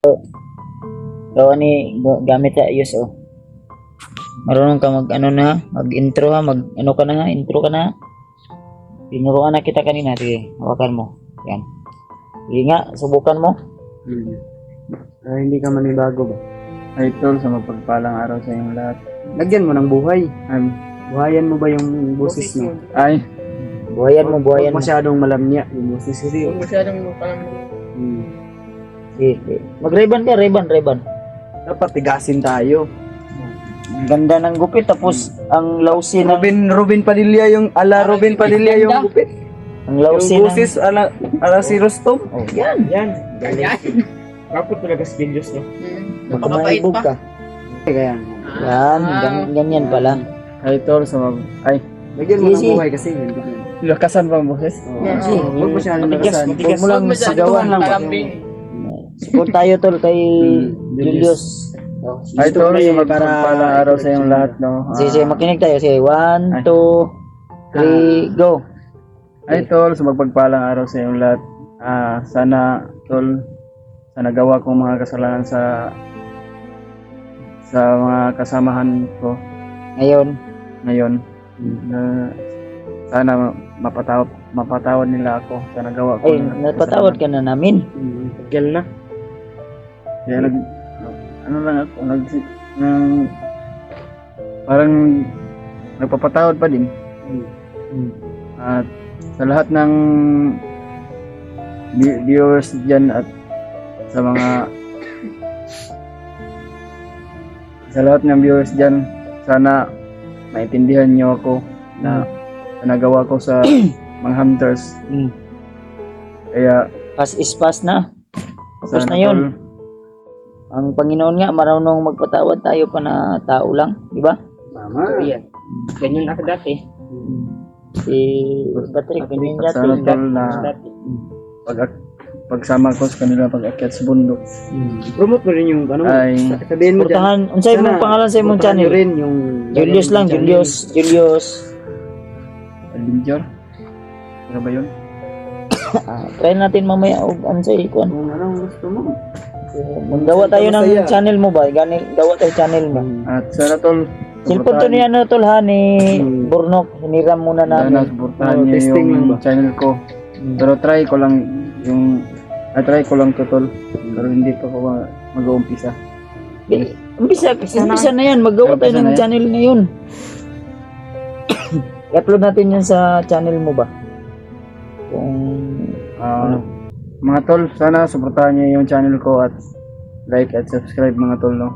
Gawa ni gamit sa ayos oh. Marunong ka mag ano na, mag-intro ha, mag ano ka na ha, intro ka na. Tinuruan na kita kanina, sige, hawakan mo. Yan. Sige nga, subukan mo. Hindi ka manibago ba? Ay tol, sa mapagpalang araw sa inyong lahat. Lagyan mo ng buhay. Buhayan mo ba yung boses mo? Ay, Buhayan mo, buhayan mo. Huwag masyadong malamnya yung boses. Huwag masyadong parang Sige. Mag-reban ka, reban. Dapat tigasin tayo. Ang ganda ng gupit, tapos ang lausi ng... Robin Padilla yung Robin Padilla yung gupit. Ang lausi Yung ng... boses ala si Rostom. Oh, yan. Kapot talaga si Diyos no? Baka Mapapait maibog pa. ka. Kaya Yan, ganyan pala. ay tol, ay, lagyan mo ng Easy. buhay kasi. lakasan ba ang boses? Easy. Huwag masyadong Matigas, lakasan. matigas. Huwag mo lang masyadong sigawan lang. kalambing. Support tayo tol kay Julius. Ay tol, sa para- mapagpalang araw sa inyong lahat, no? Sige, makinig tayo. Sige, 1, 2, 3, go. Ay tol, sa mapagpalang araw sa inyong lahat. Sana tol, sa nagawa kong mga kasalanan sa mga kasamahan ko Ngayon, na sana mapatawad nila ako sa nagawa ko. ay, napatawad ka na namin. Tigil na. Kaya ano lang ako, parang nagpapatawad pa din. At sa lahat ng viewers dyan at sa lahat ng viewers dyan, sana maintindihan nyo ako na nagawa ko sa mga hunters. Kaya Pass is pass na. Tapos sana na yun. tol, Ang Panginoon nga, marunong magpatawad, tayo pa na tao lang. Di ba? Tama. Yan. Ganyan ako dati. Si Patrick, ganyan sana dati. tol na pagsama ko sa kanila pag-akyat sa bundok Promote mo rin yung ano. ay Sabihin mo dyan. Portahan, unsay mong pangalan sa imong Portahan nyo channel? rin yung Julius lang, Julius. adventure. Ano ba yun? Try natin mamaya og ansay kuan. Kung anong gusto mo. Maggawa tayo ng Masaya. channel mo ba? Gawa tayo channel mo. At sana tol, Cellphone to niya no tol ha ni Burnok, hiniram muna sana namin. suportahan Oh, niyo testing lang yung ba? channel ko. Pero try ko lang to tol. Pero hindi pa ko mag-uumpisa. Umpisa na yan, maggawa tayo Umpisa na ng yan. channel ngayon. I-upload natin yan sa channel mo ba? Kung Mga tol, sana suportahan niyo yung channel ko at like at subscribe mga tol, no?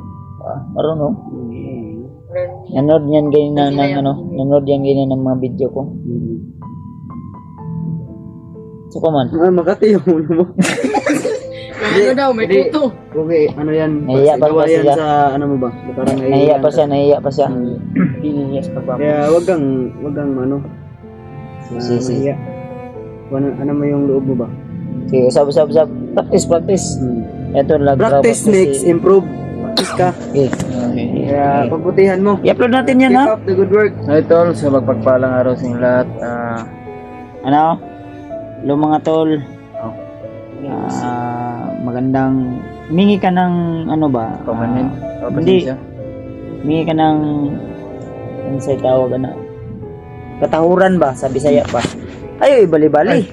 marunong. Nanood yan ganyan nanood yan ganyan ng mga video ko. So man. Makati yung ulo mo. Ano daw, may puto. Okay, ano yan? Nahiya pa Gawa ba yan siya? sa ano mo ba? Parang Nahiya pa siya. Piniyas pa ba? Kaya wag kang ano. Si. Mahiya. Ano mo yung loob mo ba? Sige, usap. Practice. Ito lang. Practice makes improve. Practice ka. Okay. Kaya pagbutihan mo. I-upload natin yan Keep ha. up the good work. Ay tol, sa magpagpalang araw sa inyong lahat. Ano? Hello mga tol. Oh. Magandang humingi ka ng ano ba? Pamanin. Hindi. Humingi ka ng ano sa tawag na katahuran ba sa Bisaya pa? Ayo bali-bali.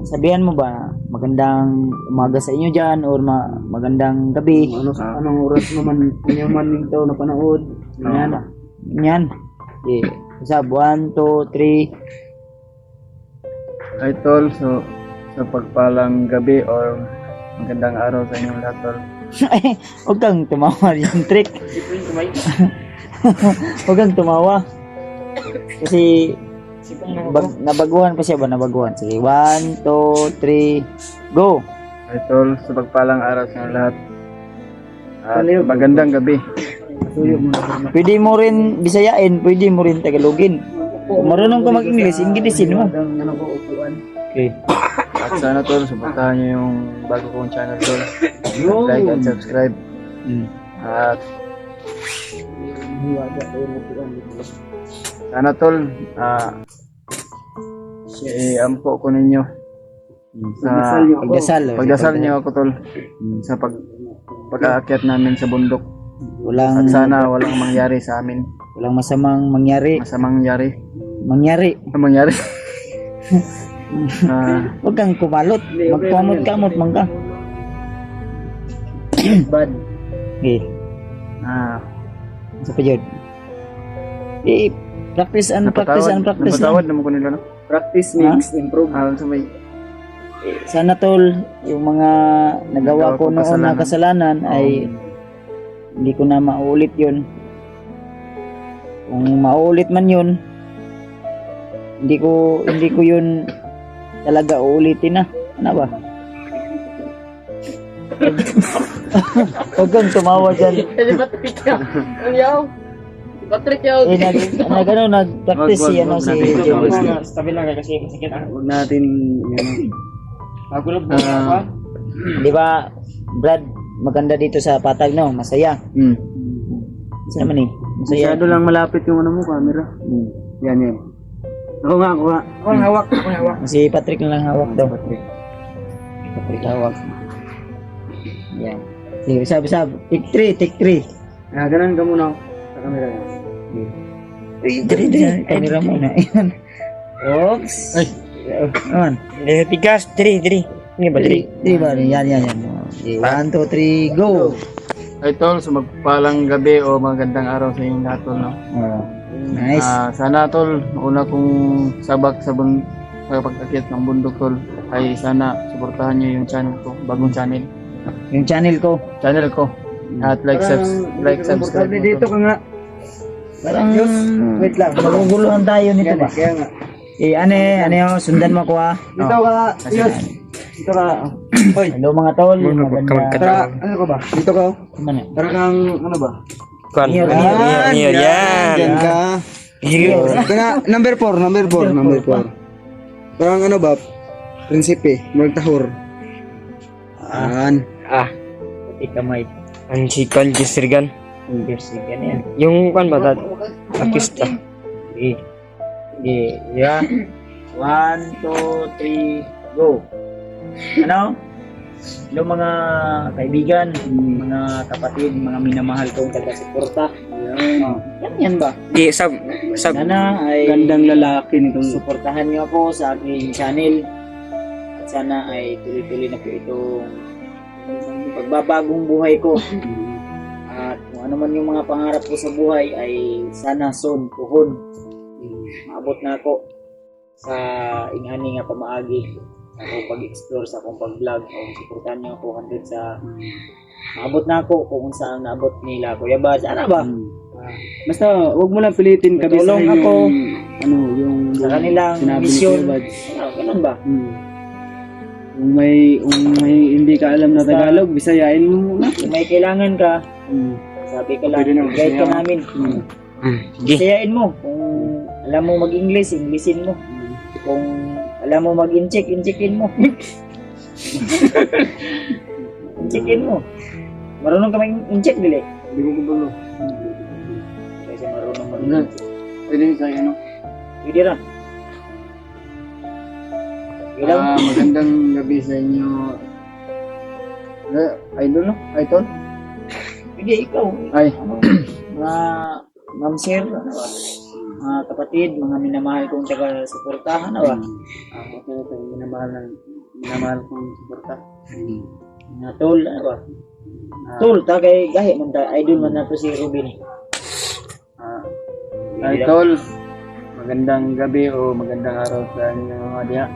Sabihan mo ba magandang umaga sa inyo diyan or magandang gabi? Anong oras naman yung manintaw na panood? Yan. Okay. Usap 1 2 3. Ay tol, so sa pagpalang gabi or magandang araw sa inyong lahat tol. Huwag kang tumawa yung trick. Huwag kang tumawa. Kasi nabaguhan pa siya ba? Nabaguhan. Sige, 1, 2, 3, go! Ay tol, sa pagpalang araw sa inyong lahat. At magandang gabi. Pwede mo rin Bisayain, pwede mo rin Tagalogin. Kung marunong ka mag-English, Inglesin mo. Okay. At sana tol, suportahan niyo yung bago kong channel tol. Like and subscribe. At sana tol, i-ampo ko ninyo sa pagdasal niyo ako tol sa pag-aakyat namin sa bundok. At Walang sana walang mangyari sa amin. walang masamang mangyari. Mangyari. Huwag kang kumalot. Magkamot-kamot man ka. Bad. Okay. Sa pajod. Practice and practice and practice lang. Napatawad naman ko nila, no? Practice makes improve. Sa may Sana tol, yung mga nagawa ko noon na kasalanan ay hindi ko na maulit yun. Kung maulit man yun, hindi ko yun talaga uulitin na. Ano ba? Huwag kang tumawa dyan. Patrick yaw. Ang yaw. Patrick yaw. Nag-practice si James. Tabi lang kasi masakit ako. Huwag natin Magulob na ako. Di ba, Brad, maganda dito sa patag, no? Masaya. Kasi naman eh. Masaya. masyado lang malapit yung ano mo, camera. Yan. Ako nga. Ako ang hawak. Si Patrick na lang hawak daw. Patrick hawak. Yan. Sige, sabi. Take 3. Ganun ka muna sa camera. Dali. Kamera muna. Ayan. Oops. Ay. Ayan. Tigas. 3. Hindi ba 3? 3 ba? Yan. 1, 2, 3, go! Ay tol, so magpalang gabi o magandang araw sa inyong lahat tol, no? Nice. Sana tol, una kong sabak sa pag-akit ng bundok tol, ay sana suportahan nyo yung channel ko, bagong channel. Yung channel ko. At subscribe mo, Dito tol. ka nga. Parang, Wait lang. maguguluhan tayo nito ba? Kaya nga. Ano yun, sundan mo ko ha. Dito ka. Dito ka. Hoy. Hello mga tol. Maganda. Tara, ano ka ba? Dito ka. Ano? Tara kang, ano ba? Niyo. Yan ka. Kaya, number 4. Parang ano ba? Prinsipe, magtahor. Pati kamay. Ang chikan gisirgan. Sige, yan. Yung kan ba dad? Artista. Sige. Yeah. 1, 2, 3, go. Ano? Hello mga kaibigan, mga kapatid, mga minamahal kong taga-suporta. Yan ba? Di sab Sana ay Gandang lalaki nitong suportahan niyo ako sa aking channel. At sana ay tuloy-tuloy na po itong pagbabagong buhay ko. At kung ano man yung mga pangarap ko sa buhay ay sana soon puhon. Maabot na ako sa ingani nga pamaagi sa akong pag-explore, sa akong pag-vlog. O suportahan niyo ako hanggang sa maabot na ako kung saan naabot nila. Kuya Bad, ano ba? Basta, wag mo lang pilitin Tutulong kabisahin ako yung sa kanilang sinabi ni mission. Kuya Bad. Ganun ba? Kung may hindi ka alam na Tagalog, Bisayain mo muna. Kung may kailangan ka, sabi ka lang, Pwede na, guide ka Bisaya. namin. Bisayain mo. Kung alam mo mag-English, Englishin mo. Kung alam mo mag-incheck, incheckin mo. Incheckin mo. Marunong ka mag-incheck, dili? Hindi ko gulo. Kasi marunong mag-incheck. Pwede sa ano? Pwede ra. Ilang? Magandang gabi sa inyo. Idol, no? Idol? Pwede, ikaw. Ay, Mga ma'am sir, ano ba? Mga kapatid, mga minamahal kong taga-suportahan, ano ba? Minamahal kong suporta. Mga tol, ano ba? Tol, tagay, gahi man ta, idol man na to si Ruben. Idol, magandang gabi o magandang araw sa inyo mga diha.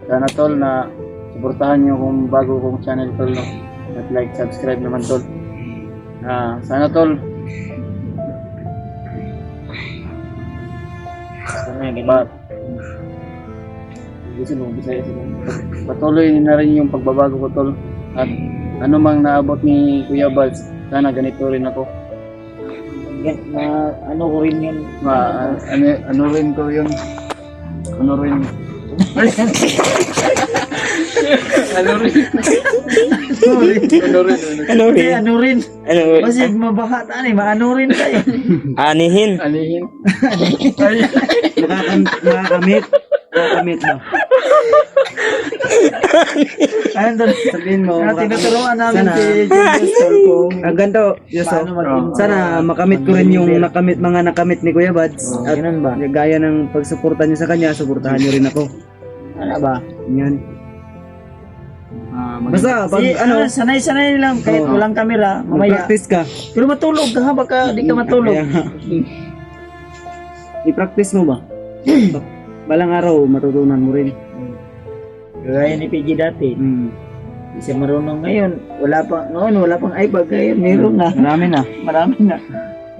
Sana tol na suportahan nyo kung bago kong channel tol, no? At like, subscribe naman tol. Sana tol, Sana, ganun. patuloy na rin yung pagbabago ko tol. At ano mang naabot ni Kuya Balz, sana ganito rin ako. Ano ko rin yun. Ano rin ko yun? Ano rin? Ano rin? Kasi mabakatan eh, maano rin kayo. Anihin. Alihin? Makakamit. Makakamit na. Ano to? Sabihin mo, Tinuturuan namin sana, si Julius Tol kung ang ganito, yes, paano mag-intro. sana makamit ko rin yung mga nakamit ni Kuya Bads. At Ganun ba? gaya ng pagsuporta niyo sa kanya, suportahan niyo rin ako. Ano ba? Yan. Basta, pag sanay-sanay lang kahit Oo. walang kamera, mamaya. mag-practice ka. Pero matulog ka ha, baka di ka matulog. Kaya nga. I-practice mo ba? Balang araw, matutunan mo rin. Gaya ni PG dati. Mm. Hindi siya marunong ngayon. Wala pang iPad ngayon. Meron na. Marami na.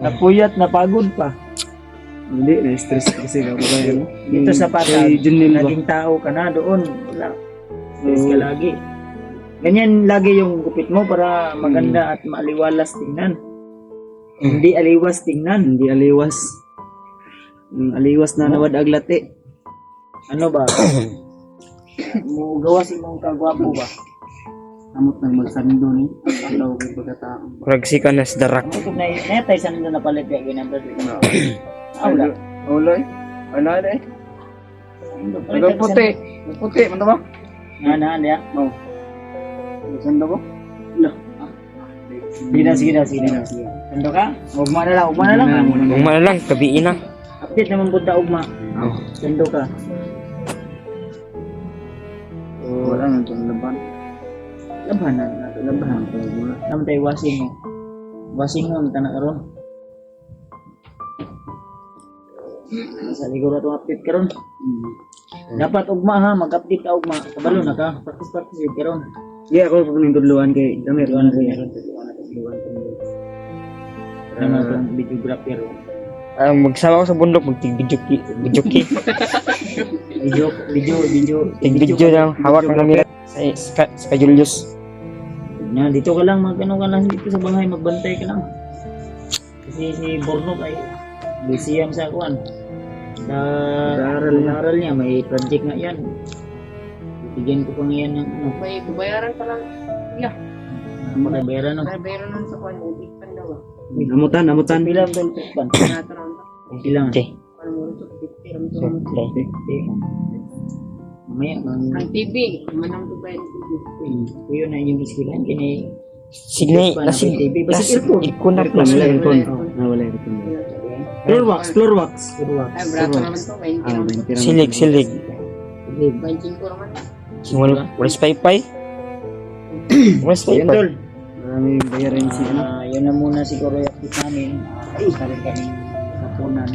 Napuyat, napagod pa. Hindi, na-stress kasi ako kaya. Dito sa patag, Kay Junil ba? naging tao ka na doon. Wala. Stress ka lagi. Ganyan lagi yung gupit mo para maganda at maaliwalas tingnan. Hindi aliwas tingnan. Hindi aliwas. Yung aliwas na nawad aglati. Ano ba? Mo gawas imong kagwapo ba? Amot nang magsando ni. Alaw kay pagkatao. Ragsikan na sa darak. Ito na netay sa nila napalit kaya ginamit. Wala. Uloy. Ano na eh? Ang puti. Ang puti, man ba? Ano ya? Oh. Sando ko? Sige na. Sando ka? Ugma na lang. Umana lang, kabiin na. Update naman punta ugma. Sando ka. Wala nang itong laban. Labanan. Naman tayo washing mo. Washing mo, kita na karon. Sa liguro itong update karon. Dapat ugma ha, mag-update ka ugma. Kabalo na ka, practice karon. Yeah, ako pa ning tudluan kay Damir. Ano itong videographer. Magsama ko sa bundok, magtig-video-ki. Tig-video lang, hawak ng kamera sa Julius. Yan, dito ka lang, mag-ano ka lang dito sa bahay, magbantay ka lang. Kasi si Bornok ay busy yan sa kuan. Sa aral niya, may project nga yan. Bigyan ko pa ngayon ng ano. May babayaran pa lang. Makabayaran no. Bayaran lang sa kwan. Hindi pa daw. Amutan. Pilang doon pan. Nataran ka. Ilang. Okay. Ano mo rin ito? Mamaya, Ang TV. Manang babae ng TV. kuyo na yung iskilan. Kini, Signay, nasig, ikunap na sila. Wala yung Floor wax. Ay, brato naman to. 20 naman. Silig. 25 ko naman. Walis paypay. Walis Ayun paypay. tol. Maraming bayarin si ano. Yun na muna siguro yung update namin. Ay, kami kapunan.